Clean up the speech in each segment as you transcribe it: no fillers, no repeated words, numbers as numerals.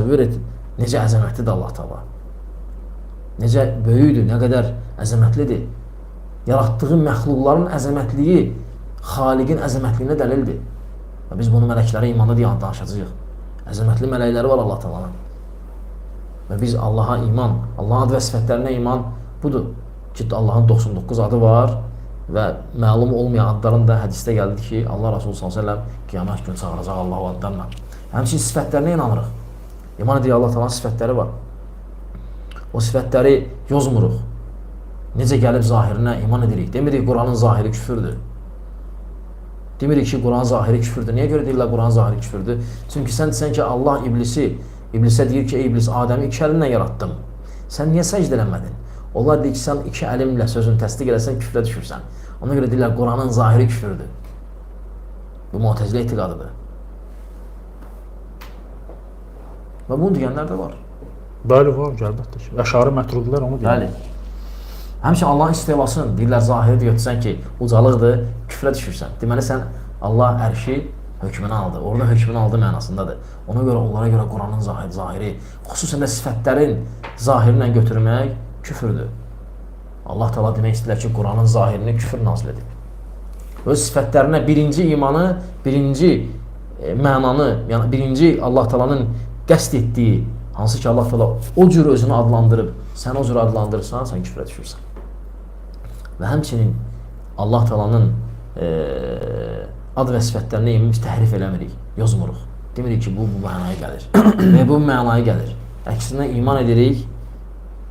təsəvvür et, necə əzəmətlidir Allah Taala. Necə böyükdür, nə qədər əzəmətlidir. Yaratdığı məxluqların əzəmətliyi Xaliqin əzəmətliyinə dəlildir. Və biz bunu mələklərə imanda deyə danışacağıq. Əzəmətli mələkləri var Allah Taala'nın. Və biz Allaha iman, Allahın adı və sifətlərinə iman budur ki, Allahın 99 adı var və məlum olmayan adların da hədisdə gəldi ki, Allah Resulü s.ə.v qiyamət günü çağıracaq Allahu adlarla. Həmçinin sifətlərinə inanırıq. İman edirik, Allah Taala'nın sifətləri var. O sifətləri yozmuruq. Necə gəlib zahirinə iman edirik. Demirik, Quranın zahiri küfürdür. Demirik ki, Quran zahiri küfürdür. Niyə görə deyirlər Quran zahiri küfürdür? Çünki sən desən ki, Allah iblisə deyir ki, ey iblis, Adəmi 2 əlimlə yaratdım. Sən niyə səcdə eləmədin? Onlar deyir ki, sən 2 əlimlə sözünü təsdiq edəsən, küfrə düşürsən. Ona görə deyirlər, Quranın zahiri küfürdür. Bu Mu'təzilə etiqadıdır. Və bunu deyənlər də var. Bəli, var, əlbəttə ki. Əşari mətrudilər onu deyir. Bəli. Həmçinin Allahın istivasını deyirlər, zahiri deyirsən ki, ucalıqdır, küfrə düşürsən. Deməli, sən Allah ərşi hökmünü aldı. Orada hökmünü aldı mənasındadır. Ona görə, onlara görə Quranın zahiri, xüsusən də sifətlərin zahirinlə götürmək küfürdür. Allah Taala demək istəyirlər ki, Quranın zahirini küfür nazil edib. Öz sifətlərinə birinci imanı, birinci mənanı, yəni birinci Allah Taala'nın qəsd etdiyi, hansı ki Allah Taala o cür özünü adlandırıb, sən o cür adlandırırsan, sən küfrə düşürsən. Və həmçinin Allah Taala'nın ad və sifətlərini biz təhrif eləmirik, yozmuruq. Demirik ki, bu mənaya gəlir və bu mənaya gəlir. Əksinə iman edirik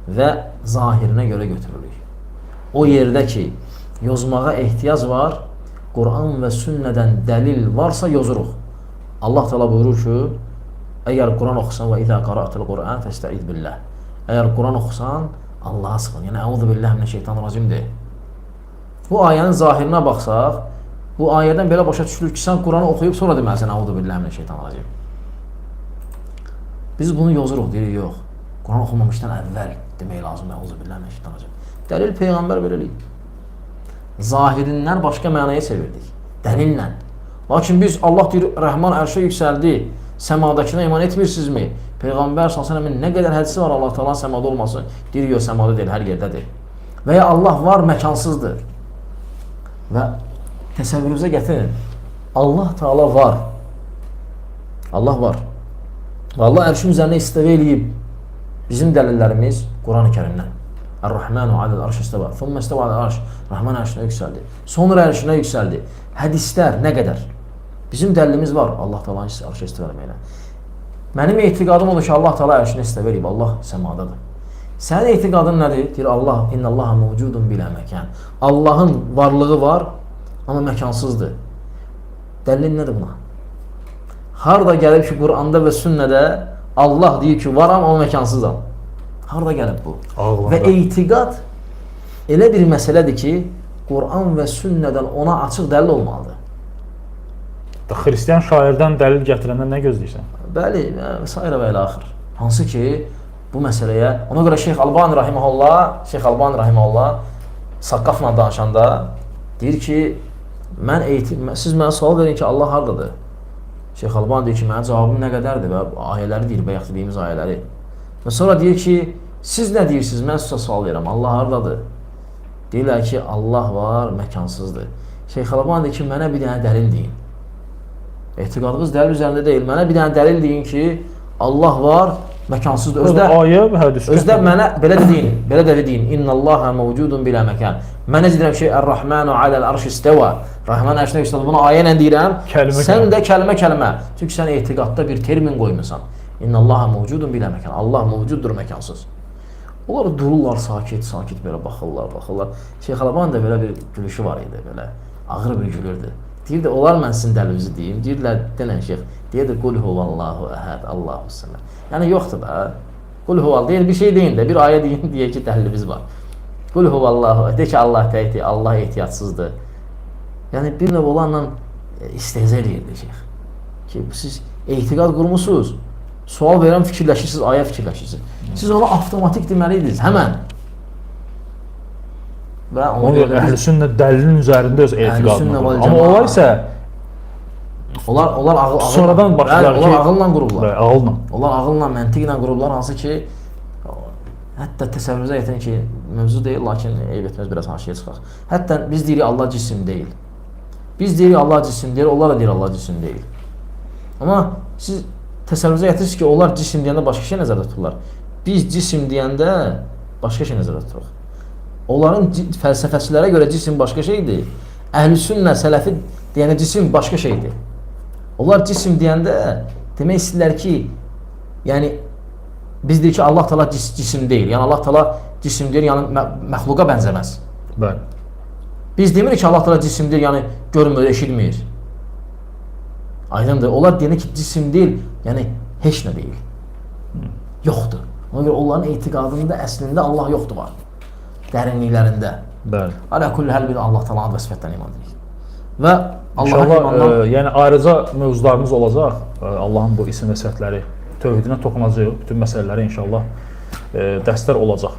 və zahirinə görə götürürük. O yerdə ki, yozmağa ehtiyac var, Quran və sünnədən dəlil varsa yozuruq. Allah Taala buyurur ki, əgər Quran oxusan və izə qara'tul Quran fəstəiz billah. Əgər Quran oxusan, Allaha sığın. Yəni əuzu billahi minəşşeytanirracim de. Bu ayənin zahirinə baxsaq, bu ayədən belə başa düşülür ki, sən Quranı oxuyub sonra deməlisən əuzu billahi minəşşeytanirracim. Biz bunu yozuruq, deyirik, yox. Quran oxumamışdan əvvəl demək lazımdır əuzu billahi minəşşeytanirracim. Dəlil Peyğəmbər belə eləyib. Zahirindən başqa mənaya çevirdik. Dəlillə. Lakin biz Allah deyir, Rəhman ərşə yüksəldi, səmadakına iman etmirsinizmi? Peyğəmbər s.ə.v-in nə qədər hədisi var Allah Taala'nın səmada olması? Deyir, yox, səmada deyil, hər yerdədir. Və ya Allah var, məkansızdır. Və təsəvvürünüzə gətirin, Allah Taala var. Allah var. Və Allah ərşin üzərinə istivə eləyib. Bizim dəlillərimiz Quran-ı Kərimdən. Ər-Rəhmənu aləl arş istəvə. Thumma istəvə aləl arş. Rəhman ərşinə yüksəldi. Sonra ərşinə yüksəldi. Hədislər nə qədər? Bizim dəlilimiz var Allah Taala'nın arşa istivə eləməklə. Mənim etiqadım odur ki, Allah Taala ərşinə istivə eləyib. Allah səmadadır. Sənin etiqadın nədir? Deyir Allah, innallaha mevcudun bilə məkan. Allahın varlığı var, amma məkansızdır. Dəlilin nədir buna? Harda gəlib ki, Quranda və sünnədə Allah deyir ki, varam, amma məkansızam. Harda gəlib bu? Ağlanda. Və etiqad elə bir məsələdir ki, Quran və sünnədən ona açıq dəlil olmalıdır. Xristiyan şairdən dəlil gətirəndə nə gözləyirsən? Bəli, və s. və ilə axır. Hansı ki, bu məsələyə, ona görə Şeyx Albani rahimehullah Saqqafla danışanda deyir ki, siz mənə sual verin ki, Allah hardadır? Şeyx Albani deyir ki, mənim cavabım nə qədərdir və ayələri deyir, bayaq dediyimiz ayələri. Və sonra deyir ki, siz nə deyirsiniz? Mən sizə sual verirəm, Allah hardadır? Deyirlər ki, Allah var, məkansızdır. Şeyx Albani deyir ki, mənə bir dənə dəlil deyin. Etiqadınız dəlil üzərində deyil, mənə bir dənə dəlil deyin ki, Allah var, məkansızdır. Özdə mənə belə də deyin, innallaha mevcudun bilə məkan. Mən necə deyirəm ki, Ər-Rəhmənu aləl arş istəvə. Rəhman ərşinə yüksəldi. Bunu ayə ilə deyirəm. Sən də kəlmə. Çünki sən etiqadda bir termin qoymusan. İnnallaha mevcudun bilə məkan. Allah mevcuddur, məkansız. Onlar dururlar sakit belə baxırlar. Şeyx Albani da belə bir gülüşü var idi, belə ağır bir gülürdü. Deyirdi, olar mən sizin dəlilinizi deyim. Deyirlər, denən şeyx, deyirdi, qul huvallahu əhəd, Allahu səməd. Yəni, yoxdur da. Qul huvallahu, deyir, bir şey deyin də, bir ayə deyin, deyək ki, dəhlimiz var. Qul huvallahu, deyək ki, Allah təkdir, Allah ehtiyatsızdır. Yəni, bir növ olanla istehza edirdi şeyx. Ki, siz etiqad qurmusunuz, sual verən fikirləşirsiniz, ayə fikirləşirsiniz. Siz onu avtomatik deməliyiniz, həmən. Əhl-i sünnə dəlilin üzərində öz etiqadını qurur. Amma onlar isə Onlar ağıl Sonradan başladılar ki, onlar ağılla qurublar. Bəli, ağılla. Onlar ağılla, məntiqlə qurublar, hansı ki hətta təsəvvürünüzə gətirin ki, mövzu deyil, lakin eyb etməz biraz haşiyə çıxaq. Hətta biz deyirik Allah cisim deyil. Biz deyirik Allah cisim deyil, onlar da deyir Allah cisim deyil. Amma siz təsəvvürünüzə gətirirsiniz ki, onlar cisim deyəndə başqa şey nəzərdə tuturlar. Biz cisim deyəndə başqa şey nəzərdə tuturuq. Onların fəlsəfəçilərə görə cisim başqa şeydir. Əhlüsünnə, sələfi deyəndə cisim başqa şeydir. Onlar cisim deyəndə demək istəyirlər ki, yəni biz deyir ki, Allah Taala cisim deyil. Yəni Allah Taala cisim deyil, yəni məxluqa bənzəməz. Bəli. Biz demirik ki, Allah Taala cisim deyil, yəni görmür, eşitmir. Aydındır. Onlar deyir ki, cisim deyil, yəni heç nə deyil. Yoxdur. Ona görə onların etiqadında əslində Allah yoxdur var. Dərinliklərində. Bəli. Alə kulli həl bir Allah Taala və sifətdən iman edirik. Və Allahın İnşallah, imandan yəni ayrıca mövzularımız olacaq. Allahın bu isim və sifətləri tövhidinə toxunacağıq. Bütün məsələlərə inşallah dərslər olacaq.